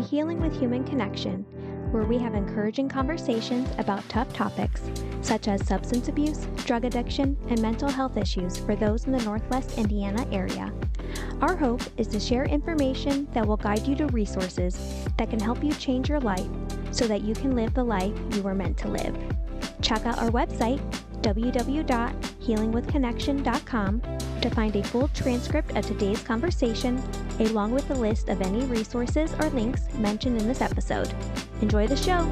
Healing with Human Connection, where we have encouraging conversations about tough topics such as substance abuse, drug addiction, and mental health issues for those in the Northwest Indiana area. Our hope is to share information that will guide you to resources that can help you change your life so that you can live the life you were meant to live. Check out our website, www.healingwithconnection.com, to find a full transcript of today's conversation, along with a list of any resources or links mentioned in this episode. Enjoy the show.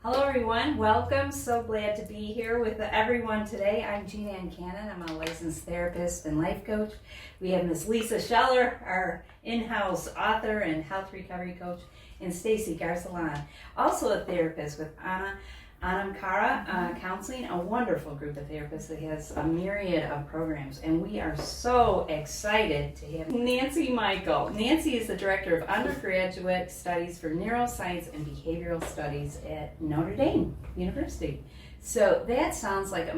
Hello everyone, welcome. So glad to be here with everyone today. I'm Jeanne and I'm a licensed therapist and life coach. We have Miss Lisa Scheller, our in-house author and health recovery coach, and Stacey, Garcelon, also a therapist with Anam, Cara Counseling, a wonderful group of therapists that has a myriad of programs. And we are so excited to have Nancy Michael. Nancy is the Director of Undergraduate Studies for Neuroscience and Behavioral Studies at Notre Dame University. So that sounds like a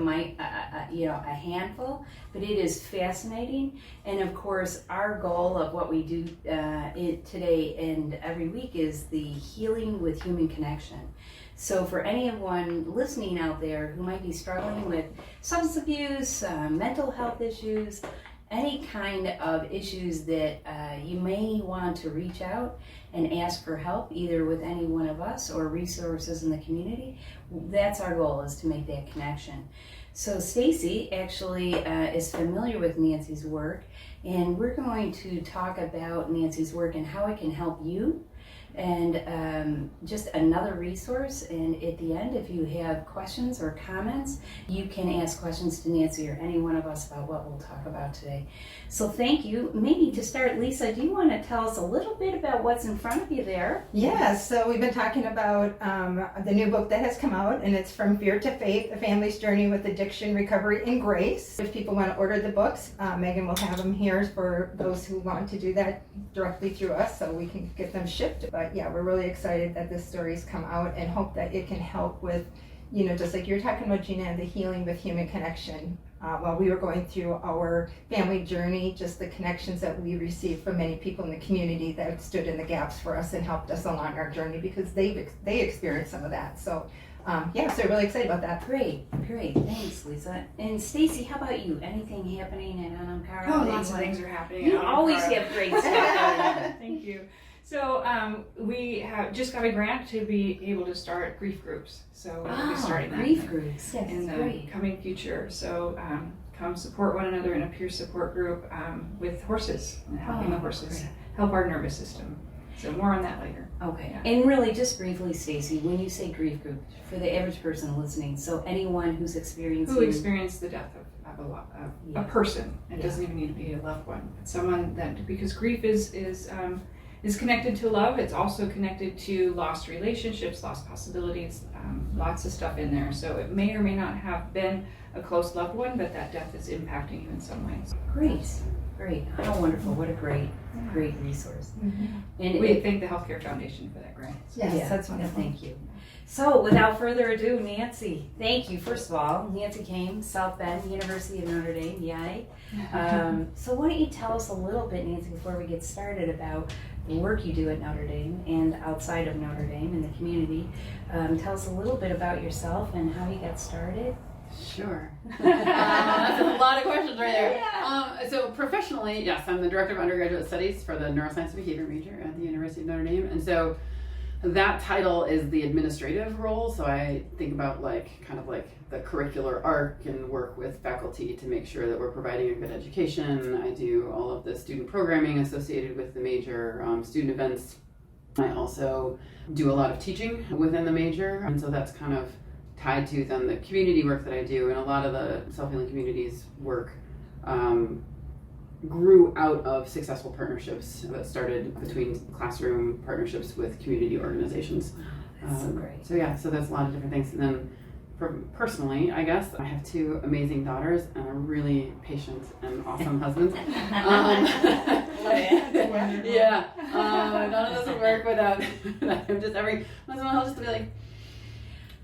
handful, but it is fascinating. And of course, our goal of what we do today and every week is the healing with human connection. So for anyone listening out there who might be struggling with substance abuse, mental health issues, any kind of issues that you may want to reach out and ask for help, either with any one of us or resources in the community, that's our goal, is to make that connection. So Stacey actually is familiar with Nancy's work, and we're going to talk about Nancy's work and how it can help you, and just another resource. And at the end, if you have questions or comments, you can ask questions to Nancy or any one of us about what we'll talk about today. So thank you. Maybe to start, Lisa, do you want to tell us a little bit about what's in front of you there? Yes, so we've been talking about the new book that has come out, and it's From Fear to Faith, A Family's Journey with Addiction, Recovery, and Grace. If people want to order the books, Megan will have them here for those who want to do that directly through us, so we can get them shipped. But yeah, we're really excited that this story's come out and hope that it can help with, just like you're talking about, Jeanne, the healing with human connection. While we were going through our family journey, just the connections that we received from many people in the community that stood in the gaps for us and helped us along our journey, because they experienced some of that. So so really excited about that. Great. Thanks, Lisa. And Stacey, how about you? Anything happening in Anam, Cara? Oh, lots of things are happening. You always have great stuff going on. Thank you. So we have just got a grant to be able to start grief groups. So we'll be starting that grief groups. Yes, in the coming future. So come support one another in a peer support group with horses, and helping the horses help our nervous system. So more on that later. Okay. Yeah. And really, just briefly, Stacey, when you say grief group, for the average person listening, so anyone who's experienced the death of a person. It doesn't even need to be a loved one. It's someone that, because grief is connected to love. It's also connected to lost relationships, lost possibilities, lots of stuff in there. So it may or may not have been a close loved one, but that death is impacting you in some ways. Great. How wonderful. What a great resource. Mm-hmm. And we thank the Healthcare Foundation for that grant. Yes, that's wonderful. Thank you. So without further ado, Nancy, thank you. First of all, Nancy came, South Bend, University of Notre Dame, yay. So why don't you tell us a little bit, Nancy, before we get started, about the work you do at Notre Dame and outside of Notre Dame in the community. Tell us a little bit about yourself and how you got started. Sure. That's a lot of questions right there. Yeah. So professionally, yes, I'm the Director of Undergraduate Studies for the Neuroscience and Behavior major at the University of Notre Dame. And so that title is the administrative role. So I think about the curricular arc and work with faculty to make sure that we're providing a good education. I do all of the student programming associated with the major, student events. I also do a lot of teaching within the major. And so that's kind of tied to then the community work that I do, and a lot of the self-healing communities work grew out of successful partnerships that started between classroom partnerships with community organizations. That's so great. So that's a lot of different things. And then personally, I guess, I have two amazing daughters and a really patient and awesome husband. None of this would work without I'm just every once in a while I'll just be like,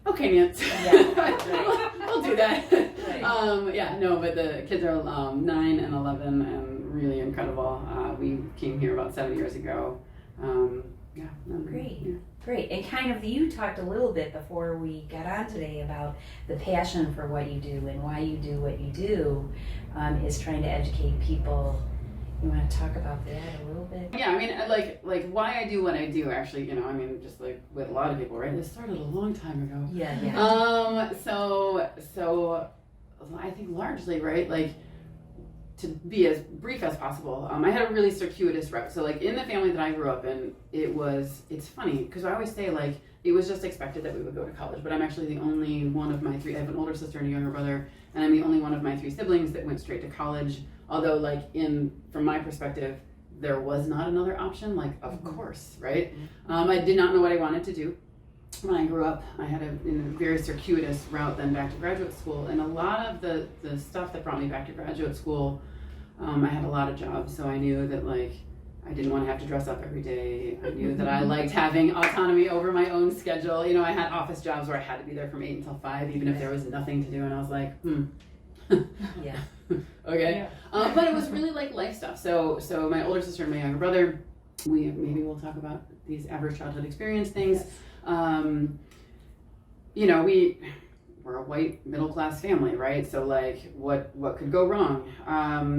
okay, Nancy. Yeah, right. We'll do that. Right. Yeah, no, but the kids are 9 and 11 and really incredible. We came here about 7 years ago. Great. Yeah. Great. And kind of you talked a little bit before we got on today about the passion for what you do and why you do what you do, is trying to educate people. You want to talk about that a little bit? Yeah, I mean, like why I do what I do, actually, I mean, just like with a lot of people, right? It started a long time ago. Yeah. So I think largely, right, like, to be as brief as possible, I had a really circuitous route. So like in the family that I grew up in, it's funny, because I always say like, it was just expected that we would go to college, but I'm actually the only one of my 3, I have an older sister and a younger brother, and I'm the only one of my 3 siblings that went straight to college. Although like from my perspective, there was not another option, like of course, right? I did not know what I wanted to do. When I grew up, I had a very circuitous route then back to graduate school, and a lot of the stuff that brought me back to graduate school, I had a lot of jobs, so I knew that like I didn't want to have to dress up every day. I knew that I liked having autonomy over my own schedule. I had office jobs where I had to be there from 8 until 5, even if there was nothing to do, and I was like, Yeah. Okay. Yeah. But it was really like life stuff. So my older sister and my younger brother, maybe we'll talk about these average childhood experience things. We're a white middle class family, right? So like what could go wrong?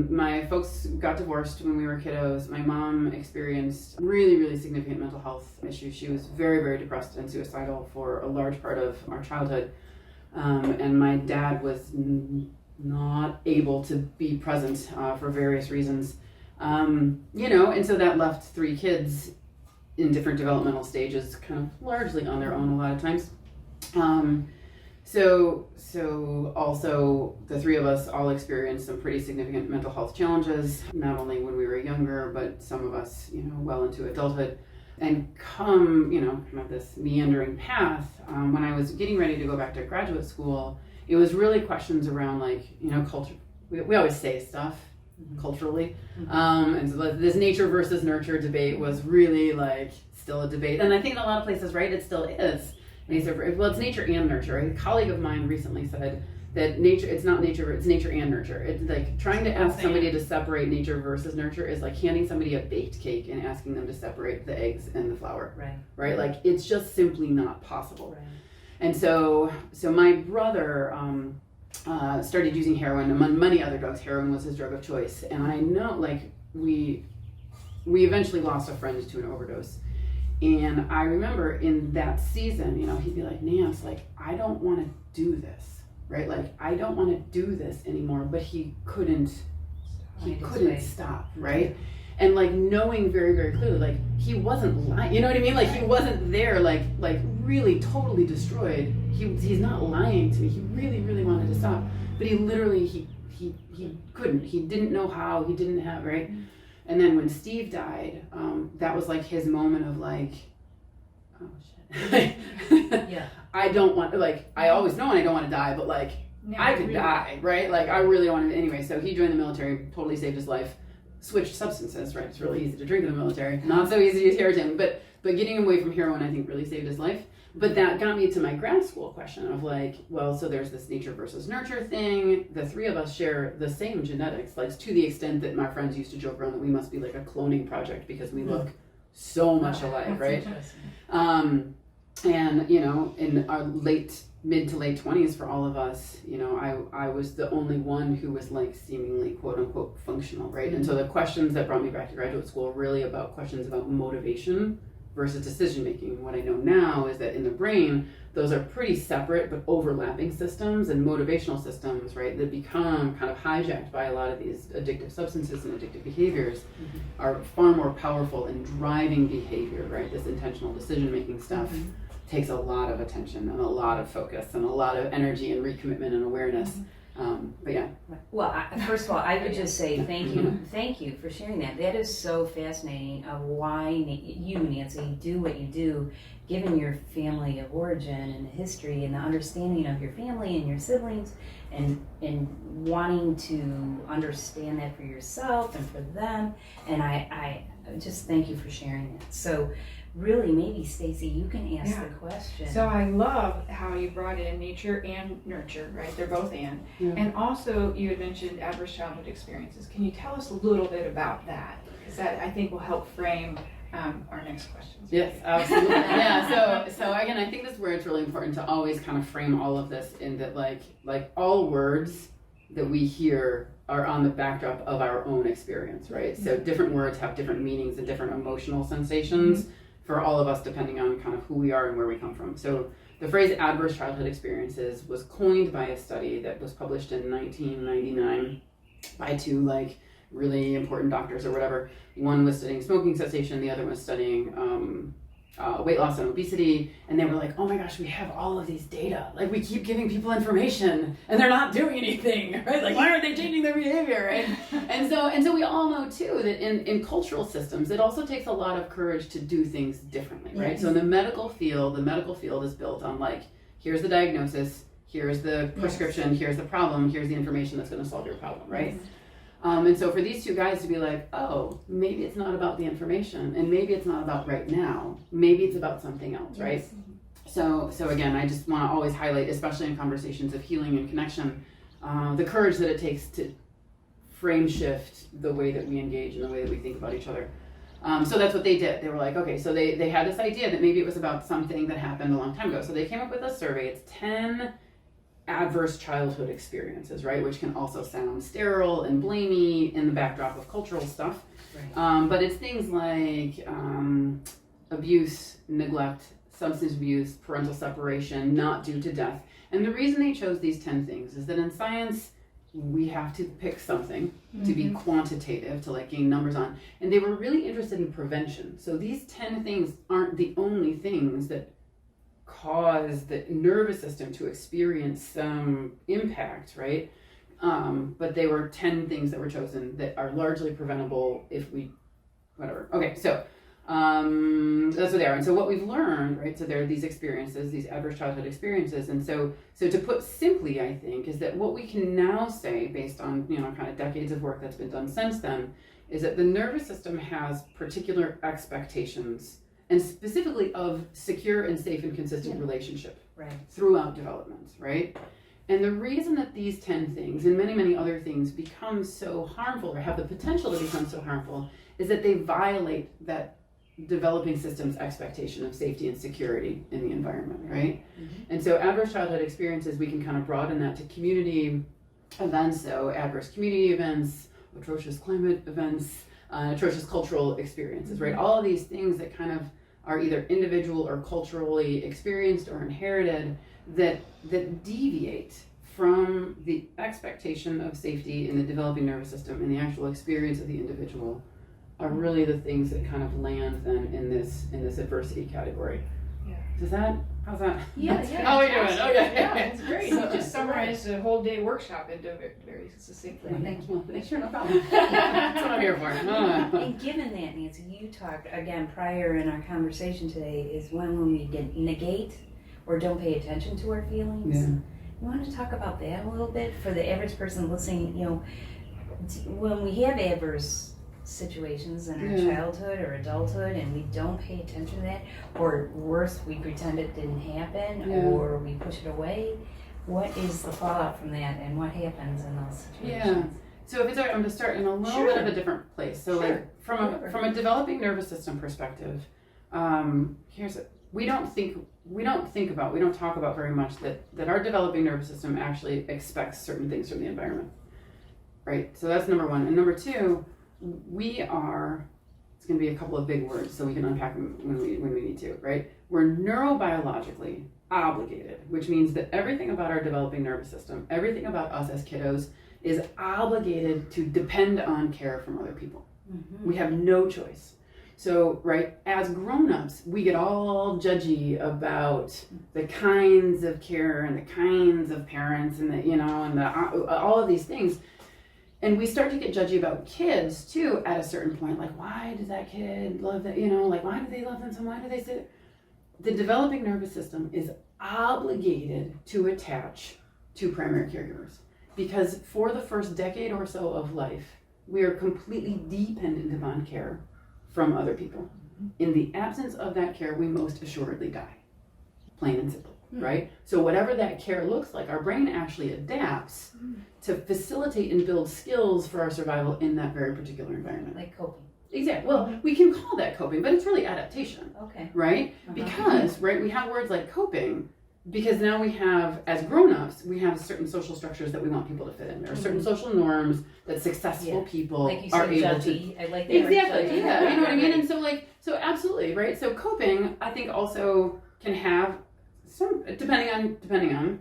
My folks got divorced when we were kiddos. My mom experienced really, really significant mental health issues. She was very, very depressed and suicidal for a large part of our childhood. And my dad was not able to be present for various reasons. And so that left 3 kids in different developmental stages, kind of largely on their own a lot of times. So also the 3 of us all experienced some pretty significant mental health challenges, not only when we were younger, but some of us, well into adulthood. And come, kind of this meandering path, when I was getting ready to go back to graduate school, it was really questions around like, culture. We always say stuff culturally. And so this nature versus nurture debate was really like still a debate. And I think in a lot of places, right, it still is. And he said, well, it's nature and nurture. A colleague of mine recently said that nature, it's not nature, it's nature and nurture. It's like trying to ask somebody to separate nature versus nurture is like handing somebody a baked cake and asking them to separate the eggs and the flour. Right? Like it's just simply not possible. Right. And so my brother started using heroin. Among many other drugs, heroin was his drug of choice. And I know, like, we eventually lost a friend to an overdose. And I remember in that season, he'd be like, Nance, like, I don't want to do this, right? Like, I don't want to do this anymore. But he couldn't stop, right? And like knowing very, very clearly, like he wasn't lying, you know what I mean? Like he wasn't there, like really totally destroyed. He's not lying to me. He really, really wanted to stop, but he literally he couldn't. He didn't know how. He didn't have, right. And then when Steve died, that was like his moment of like, oh shit. Yeah. I don't want, like, I always know I don't want to die, but like I could die, right? Like I really wanted to anyway. So he joined the military, totally saved his life. Switched substances, right? It's really easy to drink in the military, not so easy to use heroin, but getting away from heroin, I think, really saved his life. But that got me to my grad school question of like, well, so there's this nature versus nurture thing. The 3 of us share the same genetics, like to the extent that my friends used to joke around that we must be like a cloning project because we look so much alike, right? And in our mid to late 20s for all of us, I was the only one who was like seemingly quote unquote functional, right? And so the questions that brought me back to graduate school were really about questions about motivation versus decision making. What I know now is that in the brain, those are pretty separate but overlapping systems, and motivational systems, right, that become kind of hijacked by a lot of these addictive substances and addictive behaviors are far more powerful in driving behavior, right? This intentional decision making stuff takes a lot of attention and a lot of focus and a lot of energy and recommitment and awareness. But yeah. Well, first of all, I would just say thank you for sharing that. That is so fascinating of why you, Nancy, do what you do, given your family of origin and the history and the understanding of your family and your siblings, and wanting to understand that for yourself and for them. And I just thank you for sharing that. So really, maybe Stacey, you can ask Yeah. the question. So I love how you brought in nature and nurture, right? They're both in. Yeah. And also you had mentioned adverse childhood experiences. Can you tell us a little bit about that? Because that I think will help frame our next questions. Yes, absolutely. Yeah. So again, I think this is where it's really important to always kind of frame all of this in that like all words that we hear are on the backdrop of our own experience, right? So different words have different meanings and different emotional sensations for all of us depending on kind of who we are and where we come from. So the phrase adverse childhood experiences was coined by a study that was published in 1999 by two like really important doctors or whatever. One was studying smoking cessation, the other was studying weight loss and obesity, and they were like, oh my gosh, we have all of these data. Like we keep giving people information and they're not doing anything, right? Like why aren't they changing their behavior, right? And so we all know too that in cultural systems, it also takes a lot of courage to do things differently, right? Yes. So in the medical field is built on like, here's the diagnosis, here's the prescription, here's the problem, here's the information that's going to solve your problem, right? Yes. And so for these two guys to be like, oh, maybe it's not about the information, and maybe it's not about right now, maybe it's about something else, right? So again, I just want to always highlight, especially in conversations of healing and connection, the courage that it takes to frame shift the way that we engage and the way that we think about each other. So that's what they did. They were like, okay, so they had this idea that maybe it was about something that happened a long time ago. So they came up with a survey. It's 10 adverse childhood experiences, right? Which can also sound sterile and blamey in the backdrop of cultural stuff. Right. But it's things like abuse, neglect, substance abuse, parental separation, not due to death. And the reason they chose these 10 things is that in science, we have to pick something to be quantitative, to like gain numbers on. And they were really interested in prevention. So these 10 things aren't the only things that cause the nervous system to experience some impact, right? But they were 10 things that were chosen that are largely preventable if we, whatever. Okay, so that's what they are. And so what we've learned, right, so there are these experiences, these adverse childhood experiences. And so to put simply, I think, is that what we can now say based on, kind of decades of work that's been done since then, is that the nervous system has particular expectations, and specifically of secure and safe and consistent relationship throughout development, right? And the reason that these 10 things and many, many other things become so harmful or have the potential to become so harmful is that they violate that developing system's expectation of safety and security in the environment, right? And so adverse childhood experiences, we can kind of broaden that to community events, so adverse community events, atrocious climate events, atrocious cultural experiences, right? All of these things that kind of are either individual or culturally experienced or inherited that deviate from the expectation of safety in the developing nervous system and the actual experience of the individual are really the things that kind of land then in this adversity category. Yeah. How's that? Yeah. How are we doing? Okay. Yeah, it's great. You just summarized a whole day workshop into very succinctly. Thank you. Sure, no problem. That's what I'm here for. And given that, Nancy, you talked again prior in our conversation today is when we negate or don't pay attention to our feelings. Yeah. You want to talk about that a little bit for the average person listening? When we have adverse situations in our childhood or adulthood and we don't pay attention to that, or worse, we pretend it didn't happen or we push it away, what is the fallout from that and what happens in those situations? So if it's all right, I'm going to start in a little bit of a different place. So like from a developing nervous system perspective, we don't talk about very much that our developing nervous system actually expects certain things from the environment, right? So that's number one. And number two, it's going to be a couple of big words, so we can unpack them when we need to, right? We're neurobiologically obligated, which means that everything about our developing nervous system, everything about us as kiddos, is obligated to depend on care from other people. We have no choice. So, right, as grown-ups, we get all judgy about the kinds of care and the kinds of parents and all of these things. And we start to get judgy about kids too at a certain point. Like, why does that kid love that? Why do they love them so? Why do they sit? The developing nervous system is obligated to attach to primary caregivers because for the first decade or so of life, we are completely dependent upon care from other people. In the absence of that care, we most assuredly die. Plain and simple, right? So whatever that care looks like, our brain actually adapts to facilitate and build skills for our survival in that very particular environment. Like coping. Exactly. Well, we can call that coping, but it's really adaptation, Okay. right? Because, right, we have words like coping because now we have, as grown-ups, we have certain social structures that we want people to fit in. There are certain social norms that successful people Like you are said, able judgy. to. I like that. Exactly. Yeah. You know what I mean? And so absolutely, right? So coping, I think, also can have some, depending on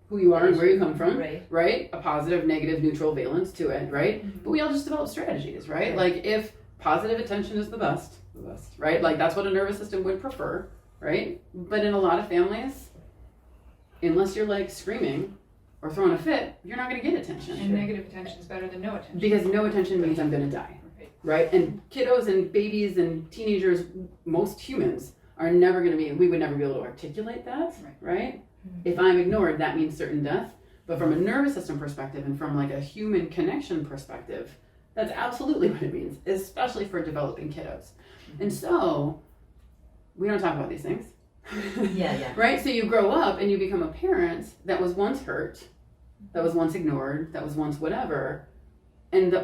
who you are and where you come from, Right. a positive, negative, neutral valence to it, right? But we all just develop strategies, right? Like if positive attention is the best, right? Like that's what a nervous system would prefer, right? But in a lot of families, unless you're like screaming or throwing a fit, you're not going to get attention. And negative attention is better than no attention. Because no attention means I'm going to die, right? And kiddos and babies and teenagers, most humans are never going to be, we would never be able to articulate that, right? If I'm ignored, that means certain death. But from a nervous system perspective and from like a human connection perspective, that's absolutely what it means, especially for developing kiddos. And so, we don't talk about these things. Yeah. Right? So you grow up and you become a parent that was once hurt, that was once ignored, that was once whatever. And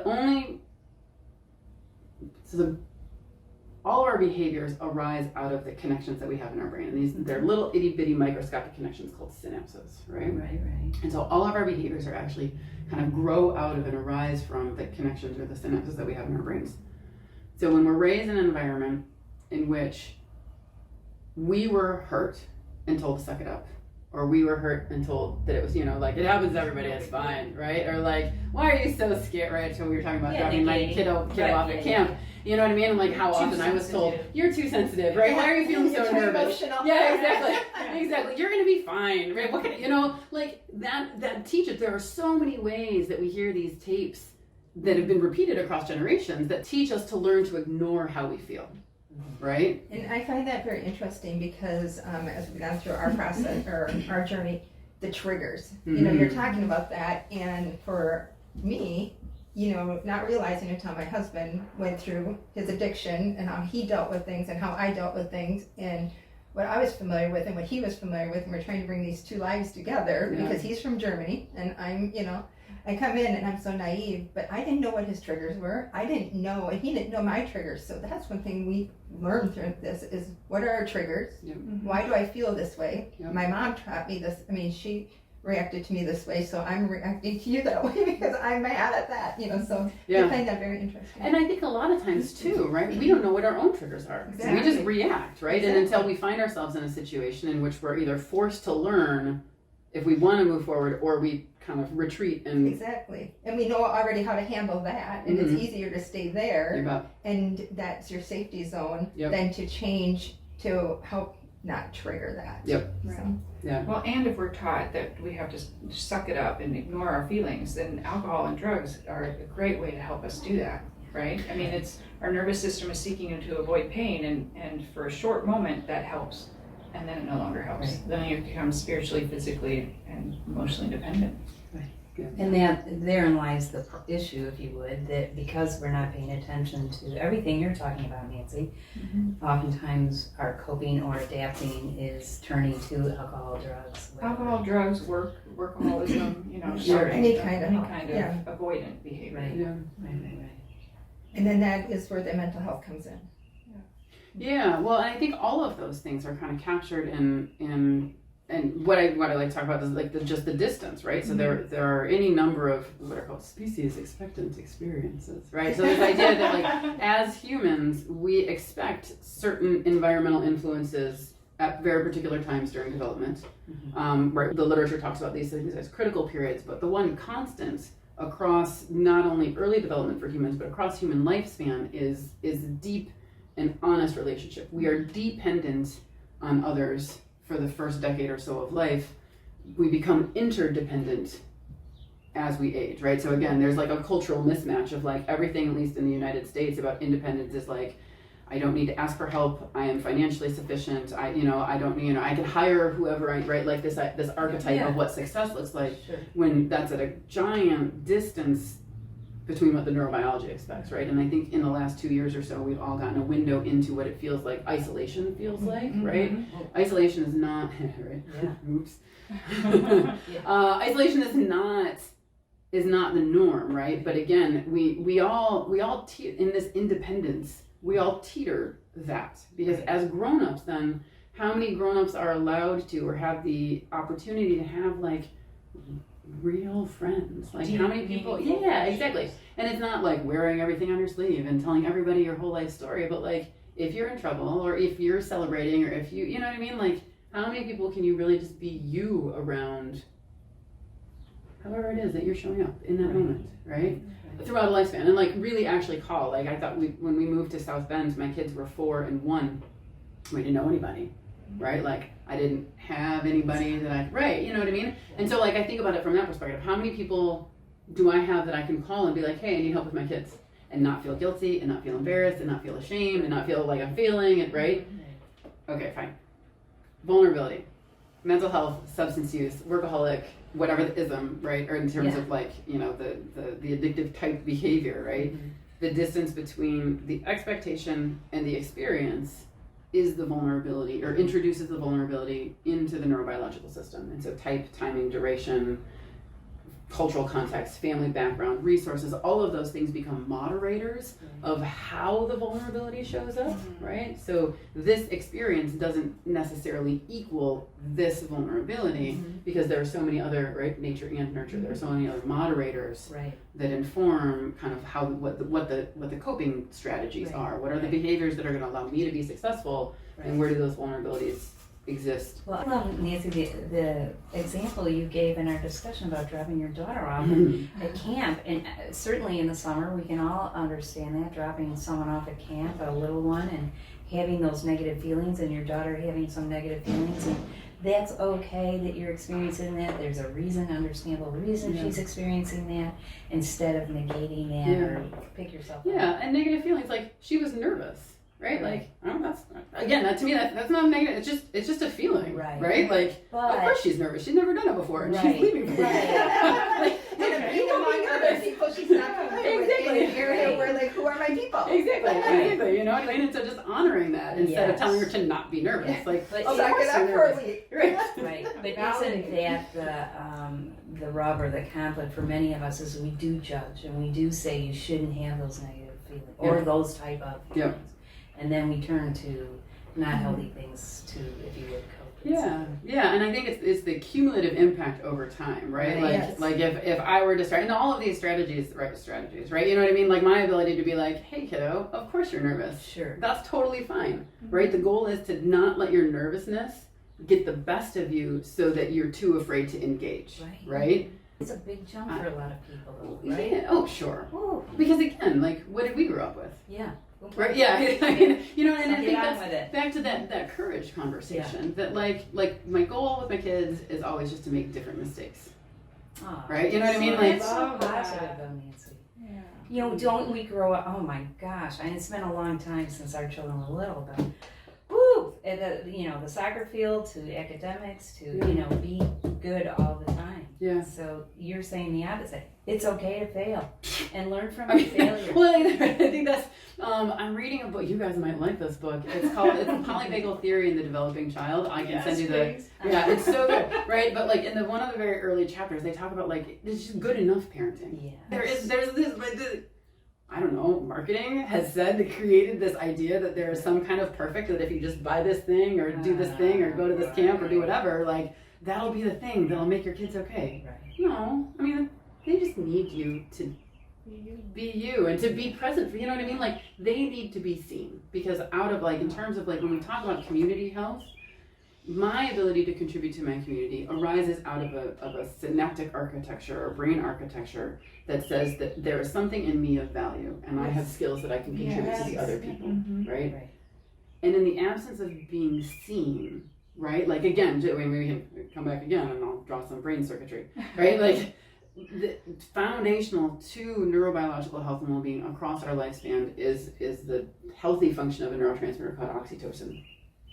all of our behaviors arise out of the connections that we have in our brain. And they're little itty bitty microscopic connections called synapses, right? Right. And so all of our behaviors are actually kind of grow out of and arise from the connections or the synapses that we have in our brains. So when we're raised in an environment in which we were hurt and told to suck it up, or we were hurt and told that it was, like it happens to everybody, it's fine, right? Or like, why are you so scared, right? So we were talking about dropping my kid off at camp. You know what I mean? And like how often I was told, you're too sensitive, right? Why are you feeling so nervous? Yeah, exactly. You're gonna be fine, right? What can like that teaches. There are so many ways that we hear these tapes that have been repeated across generations that teach us to learn to ignore how we feel, right? And I find that very interesting because as we've gone through our process or our journey, the triggers, you're talking about that, and for me, not realizing until my husband went through his addiction and how he dealt with things and how I dealt with things and what I was familiar with and what he was familiar with, and we're trying to bring these two lives together because he's from Germany and I'm, I come in and I'm so naive, but I didn't know what his triggers were. I didn't know, and he didn't know my triggers. So that's one thing we learned through this is what are our triggers? Yep. Why do I feel this way? Yep. My mom taught me this. I mean, she reacted to me this way, so I'm reacting to you that way because I'm mad at that, so I find that very interesting. And I think a lot of times too, right, we don't know what our own triggers are. Exactly. We just react, right? Exactly. And until we find ourselves in a situation in which we're either forced to learn if we want to move forward or we kind of retreat and exactly, and we know already how to handle that, and it's easier to stay there, and that's your safety zone than to change to help not trigger that. Yep. So. Yeah. Well, and if we're taught that we have to suck it up and ignore our feelings, then alcohol and drugs are a great way to help us do that, right? I mean, it's our nervous system is seeking to avoid pain, and for a short moment that helps, and then it no longer helps. Right. Then you become spiritually, physically, and emotionally dependent. Right. Yeah. And therein lies the issue, if you would, that because we're not paying attention to everything you're talking about, Nancy, oftentimes our coping or adapting is turning to alcohol, drugs. Alcohol, drugs, workaholism, Sure, any kind of avoidant behavior. Right. Yeah. Right. And then that is where the mental health comes in. Yeah, well, I think all of those things are kind of captured in and what I like to talk about is like just the distance, right? So there are any number of what are called species expectant experiences, right? So this idea that like as humans we expect certain environmental influences at very particular times during development. Right? The literature talks about these things as critical periods, but the one constant across not only early development for humans but across human lifespan is deep and honest relationship. We are dependent on others for the first decade or so of life. We become interdependent as we age, right? So again, there's like a cultural mismatch of like everything, at least in the United States, about independence is like, I don't need to ask for help. I am financially sufficient. I don't, I can hire whoever I, right? Like this archetype of what success looks like when that's at a giant distance between what the neurobiology expects, right? And I think in the last 2 years or so, we've all gotten a window into what it feels like isolation feels like, right? Isolation is not, right? Yeah. Oops. Isolation is not the norm, right? But again, we all in this independence, we all teeter that, because as grown-ups, then how many grown-ups are allowed to or have the opportunity to have like real friends? Like how many people? Yeah, exactly. And it's not like wearing everything on your sleeve and telling everybody your whole life story, but like if you're in trouble or if you're celebrating or if you know what I mean? Like how many people can you really just be you around? However it is that you're showing up in that moment, right? Throughout a lifespan, and like really actually call. Like I thought when we moved to South Bend, my kids were 4 and 1. We didn't know anybody, right? Like I didn't have anybody that right, you know what I mean? And so like I think about it from that perspective. How many people do I have that I can call and be like, hey, I need help with my kids, and not feel guilty and not feel embarrassed and not feel ashamed and not feel like I'm failing it, right? Okay, fine. Vulnerability, mental health, substance use, workaholic, whatever the ism, right? Or in terms of like, you know, the addictive type behavior, right? The distance between the expectation and the experience is the vulnerability, or introduces the vulnerability into the neurobiological system. And so type, timing, duration, cultural context, family background, resources, all of those things become moderators of how the vulnerability shows up, right? So this experience doesn't necessarily equal this vulnerability because there are so many other, right, nature and nurture, there are so many other moderators that inform kind of how what the coping strategies are. What are the behaviors that are going to allow me to be successful, and where do those vulnerabilities exist? Well, I love, Nancy, the example you gave in our discussion about dropping your daughter off at camp, and certainly in the summer we can all understand that, dropping someone off at camp, a little one, and having those negative feelings, and your daughter having some negative feelings, and that's okay that you're experiencing that. There's a reason, understandable reason she's experiencing that, instead of negating that or pick yourself up. Yeah, and negative feelings, like she was nervous. Right, like that's again. That to me, that's not negative. It's just a feeling, right? Like, of course she's nervous. She's never done it before, and she's leaving. Being among other people, she's not familiar with in an area where like, who are my people? Exactly. You know what I mean? And so just honoring that instead of telling her to not be nervous, like, but suck it up for a week. Right. But isn't that the rub or the conflict for many of us? Is we do judge and we do say you shouldn't have those negative feelings or those type of feelings. And then we turn to not healthy things to, if you would, cope. Yeah, and I think it's the cumulative impact over time, right? Like if I were to start, and all of these strategies, right? You know what I mean? Like my ability to be like, hey kiddo, of course you're nervous. Sure. That's totally fine, right? The goal is to not let your nervousness get the best of you so that you're too afraid to engage, right? It's a big jump for a lot of people, though, right? Yeah. Oh, sure. Ooh. Because again, like, what did we grow up with? Yeah. Right. Yeah. I mean, you know, and I think that's back to that courage conversation. That like my goal with my kids is always just to make different mistakes. Right. You know what I mean? Like, that's so positive, though, Nancy. Yeah. You know, don't we grow up? Oh my gosh! And it's been a long time since our children were little, but woo! The soccer field to academics to be good all the time. Yeah. So you're saying the opposite. It's okay to fail and learn from your failure. Well, I think that's. I'm reading a book. You guys might like this book. It's called "It's a Polyvagal Theory in the Developing Child." I can send you the. Yeah, it's so good, right? But like in one of the very early chapters, they talk about like it's just good enough parenting. Yeah. There's this. I don't know, marketing has created this idea that there is some kind of perfect, that if you just buy this thing or do this thing or go to this camp or do whatever, like that'll be the thing that'll make your kids okay. Right. No, I mean, they just need you to be you and to be present for, you know what I mean? Like they need to be seen, because out of like, in terms of like when we talk about community health, my ability to contribute to my community arises out of a synaptic architecture or brain architecture that says that there is something in me of value and I have skills that I can contribute to the other people, right? And in the absence of being seen, right? Like again, we can come back again and I'll draw some brain circuitry, right? Like the foundational to neurobiological health and well-being across our lifespan is the healthy function of a neurotransmitter called oxytocin.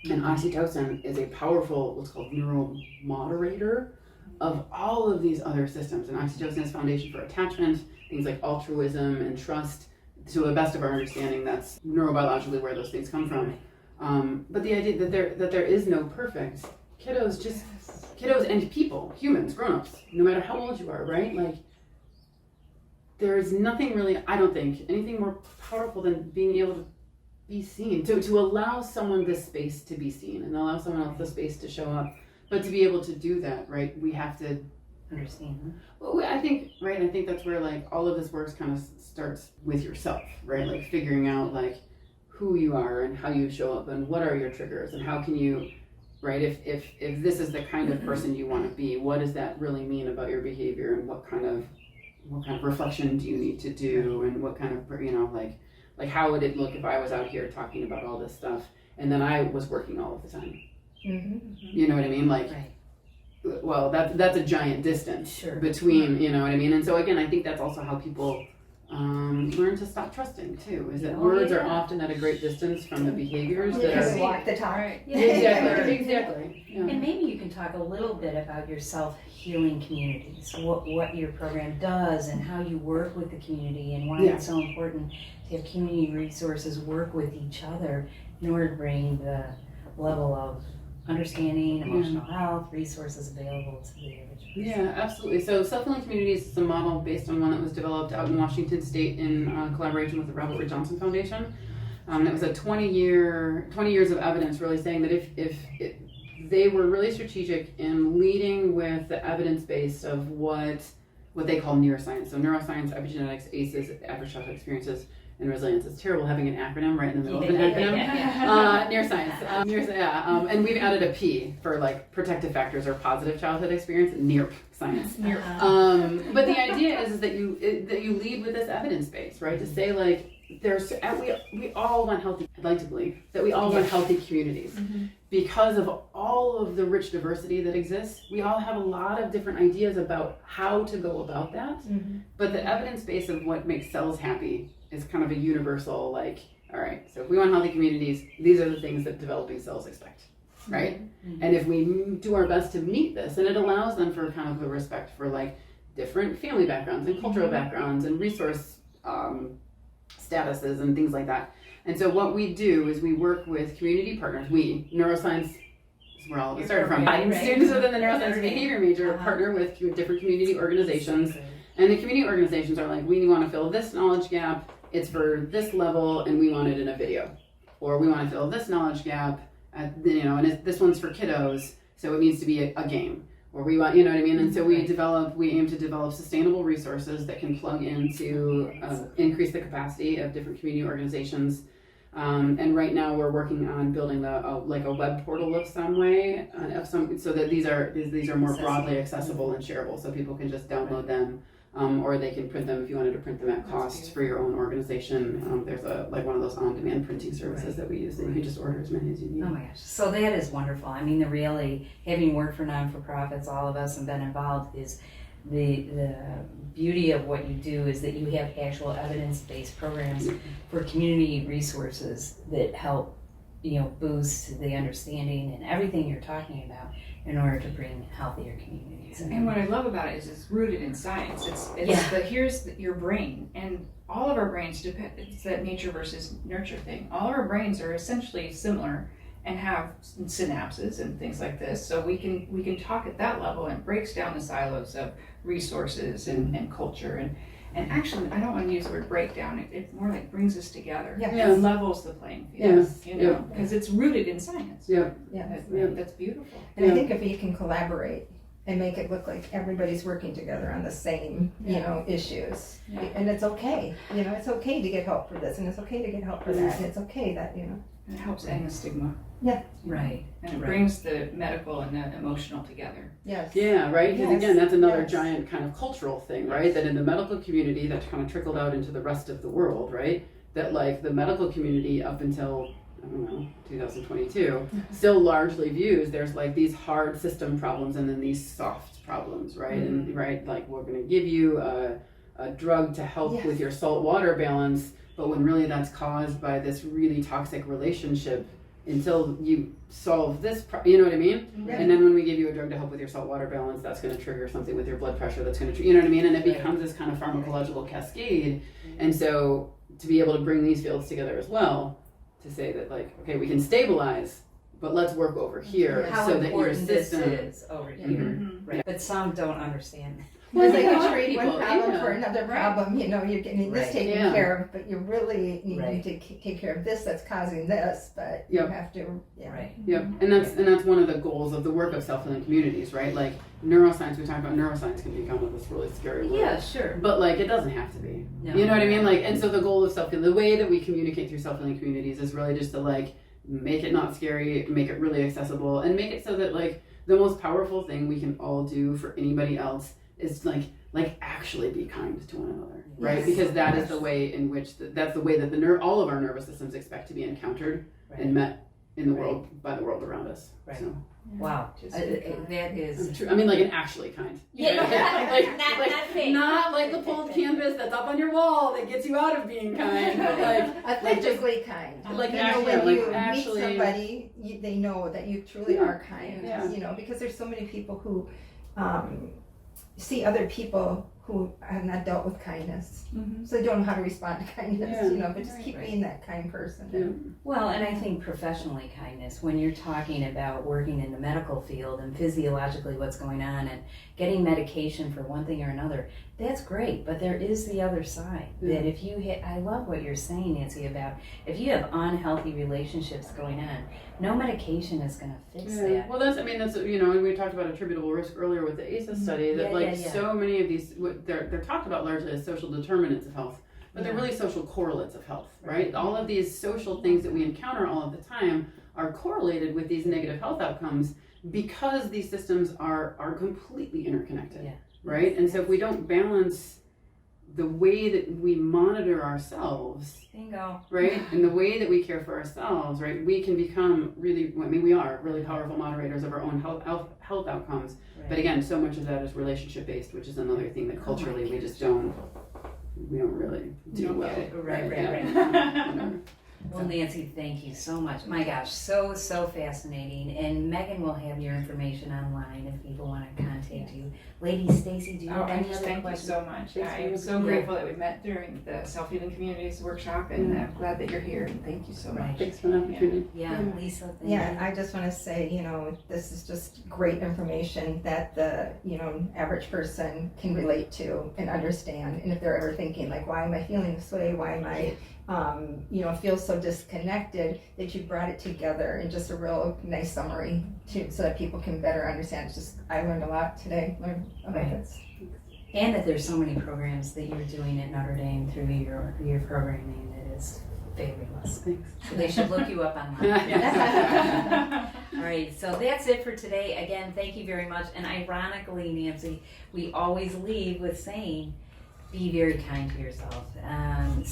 And oxytocin is a powerful, what's called neuromoderator of all of these other systems. And oxytocin is foundation for attachment, things like altruism and trust. To the best of our understanding, that's neurobiologically where those things come from. But the idea that there is no perfect kiddos and people, humans, grown-ups, no matter how old you are, right? Like, there is nothing really, I don't think, anything more powerful than being able to be seen, to allow someone the space to be seen and allow someone else the space to show up. But to be able to do that, right, we have to Understand. Well, I think that's where like all of this work kind of starts with yourself, right? Like figuring out like who you are and how you show up and what are your triggers and how can you, right? If this is the kind of person you want to be, what does that really mean about your behavior and what kind of reflection do you need to do and what kind of, you know, like how would it look if I was out here talking about all this stuff and then I was working all of the time? Mm-hmm. You know what I mean? Like. Right. Well, that's a giant distance between, you know what I mean? And so again, I think that's also how people learn to stop trusting too, is that words are often at a great distance from the behaviors that are... walk the talk. Right. Yeah. Exactly. Yeah. And maybe you can talk a little bit about your self-healing communities, what your program does and how you work with the community and why it's so important to have community resources work with each other in order to bring the level of understanding, emotional health, resources available to the individual. Yeah, absolutely. So Self-Healing Communities is a model based on one that was developed out in Washington State in collaboration with the Robert Wood Johnson Foundation. It was a 20 years of evidence really saying that if they were really strategic in leading with the evidence base of what they call neuroscience. So neuroscience, epigenetics, ACEs, average childhood experiences, and resilience. It's terrible having an acronym right in the middle of an acronym. Neuroscience. And we've added a P for like protective factors or positive childhood experience, NEARP science. But the idea is that you lead with this evidence base, right? To say like we all want healthy. I'd like to believe that we all want healthy communities because of all of the rich diversity that exists. We all have a lot of different ideas about how to go about that, but the evidence base of what makes cells happy is kind of a universal, like, all right, so if we want healthy communities, these are the things that developing cells expect, right? And if we do our best to meet this, and it allows them for kind of a respect for like different family backgrounds and cultural backgrounds and resource statuses and things like that. And so what we do is we work with community partners. We, neuroscience, is where all of it started from. Students within the neuroscience behavior major partner with different community organizations. And the community organizations are like, we want to fill this knowledge gap, it's for this level, and we want it in a video. Or we want to fill this knowledge gap, and this one's for kiddos, so it needs to be a game. Or we want, you know what I mean? And so we aim to develop sustainable resources that can plug into, increase the capacity of different community organizations. And right now we're working on building a web portal of some way, so that these are more broadly accessible and shareable, so people can just download them. Or they can print them if you wanted to print them at cost for your own organization. There's one of those on-demand printing services that we use that you can just order as many as you need. Oh my gosh, so that is wonderful. I mean, having worked for non-for-profits, all of us, and been involved, is the beauty of what you do is that you have actual evidence-based programs for community resources that help, boost the understanding and everything you're talking about in order to bring healthier communities. And what I love about it is it's rooted in science. Here's your brain, and all of our brains depend. It's that nature versus nurture thing. All of our brains are essentially similar and have synapses and things like this. So we can talk at that level, and it breaks down the silos of resources and culture and actually, I don't want to use the word breakdown. It more like brings us together. And levels the playing field. Because it's rooted in science. That's beautiful. And I think if you can collaborate and make it look like everybody's working together on the same, issues, and it's okay. It's okay to get help for this, and it's okay to get help for that, and it's okay that And it helps end the stigma. Yeah. Right. And it brings the medical and the emotional together. Yes. Yeah, right? Because again, that's another giant kind of cultural thing, right? That in the medical community, that kind of trickled out into the rest of the world, right? That like the medical community up until, 2022, still largely views there's like these hard system problems and then these soft problems, right? And like we're going to give you a drug to help with your salt water balance, but when really that's caused by this really toxic relationship until you solve this, you know what I mean? Yeah. And then when we give you a drug to help with your salt water balance, that's going to trigger something with your blood pressure. That's going to, you know what I mean? And it becomes this kind of pharmacological cascade. And so to be able to bring these fields together as well, to say that like, okay, we can stabilize, but let's work over here How so that your important this system is over here. Mhm. Right. But some don't understand. It's like a you lot of trade one people, problem yeah. for another problem, you know, you're getting this Right. taken Yeah. care of, but you really need Right. to take care of this that's causing this, but you Yep. have to, Right. Yep, and that's one of the goals of the work of self-healing communities, right? Like neuroscience, we talk about neuroscience can become this really scary word. Yeah, sure. But like it doesn't have to be. No. You know what I mean? Like, and so the goal of self-healing, the way that we communicate through self-healing communities is really just to like make it not scary, make it really accessible, and make it so that like the most powerful thing we can all do for anybody else is like actually be kind to one another, right? Yes. Because that is the way in which that's the way that all of our nervous systems expect to be encountered and met in the world by the world around us. Right. So Wow. Just That is. true. I mean, like an actually kind. Yeah, not fake. Not like the pulled canvas that's up on your wall that gets you out of being kind, but like just authentically kind. like You know, actually, when like you actually- meet somebody, they know that you truly are kind, Yeah. you know, because there's so many people who see other people who have not dealt with kindness. Mhm. So they don't know how to respond to kindness, Yeah. you know, but just keep Right. being that kind person. Yeah. Well, and I think professionally kindness, when you're talking about working in the medical field and physiologically what's going on and getting medication for one thing or another, that's great. But there is the other side that if you I love what you're saying, Nancy, about if you have unhealthy relationships going on, no medication is going to fix that. Well, that's you know, and we talked about attributable risk earlier with the ACEs study that Yeah, like yeah. so many of these they're talked about largely as social determinants of health, but they're Yeah. really social correlates of health, right? Right. All of these social things that we encounter all of the time are correlated with these negative health outcomes because these systems are completely interconnected, Yeah. right? And so if we don't balance the way that we monitor ourselves, Bingo. right, and the way that we care for ourselves, right, we can become really, I mean, we are really powerful moderators of our own health outcomes. But again, so much of that is relationship based, which is another thing that culturally we just don't really do Don't well. get it. Right, Yeah. right. Well, Nancy, thank you so much. My gosh, so fascinating. And Megan will have your information online if people want to contact you. Lady Stacey, do you have I any just other thank you questions? so much. Thanks for I'm your so support. grateful that we met during the Self-Healing Communities workshop, and I'm glad that you're here, and thank you so much. Right. Thanks for the opportunity. Yeah, Lisa, thank Yeah, you. I just want to say, you know, this is just great information that the, you know, average person can relate to and understand. And if they're ever thinking like, why am I feeling this way? Why am I, you know, feel so disconnected, that you brought it together in just a real nice summary so that people can better understand. It's just, I learned a lot today, learned about this. And that there's so many programs that you're doing at Notre Dame through your programming that is fabulous. Thanks. So they should look you up online. Yeah. All right, so that's it for today. Again, thank you very much. And ironically, Nancy, we always leave with saying, be very kind to yourself. And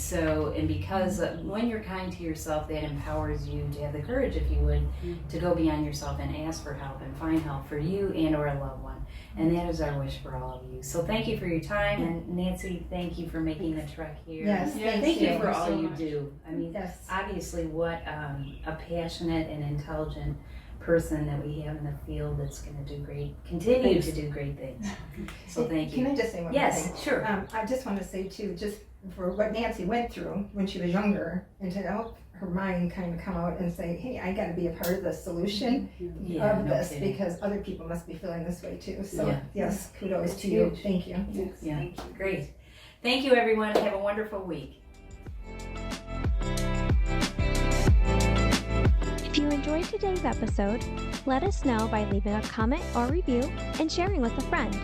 because when you're kind to yourself, that empowers you to have the courage, if you would, to go beyond yourself and ask for help and find help for you and or a loved one. And that is our wish for all of you. So thank you for your time. And Nancy, thank you for making the trek here. Yes, Yeah, thank Thank you you. for so all you much. do. I mean, Yes. obviously what a passionate and intelligent person that we have in the field that's going to continue to do great things. So thank Can you. I just say one more thing? Yes, sure. I just want to say too, just for what Nancy went through when she was younger, and to help her mind kind of come out and say, hey, I got to be a part of the solution Yeah, of no this, kidding. because other people must be feeling this way too. So Yeah. yes, kudos That's to you. huge. Thank you. Yeah, great. Thank you, everyone. Have a wonderful week. If you enjoyed today's episode, let us know by leaving a comment or review and sharing with a friend.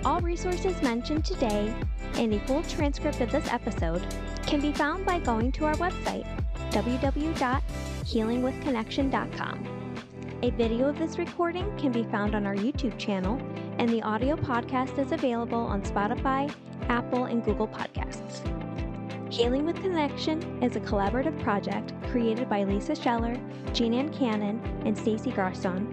All resources mentioned today and a full transcript of this episode can be found by going to our website, www.healingwithconnection.com. A video of this recording can be found on our YouTube channel, and the audio podcast is available on Spotify, Apple, and Google Podcasts. Healing with Connection is a collaborative project created by Lisa Scheller, Jeanne and Stacey Garcelon,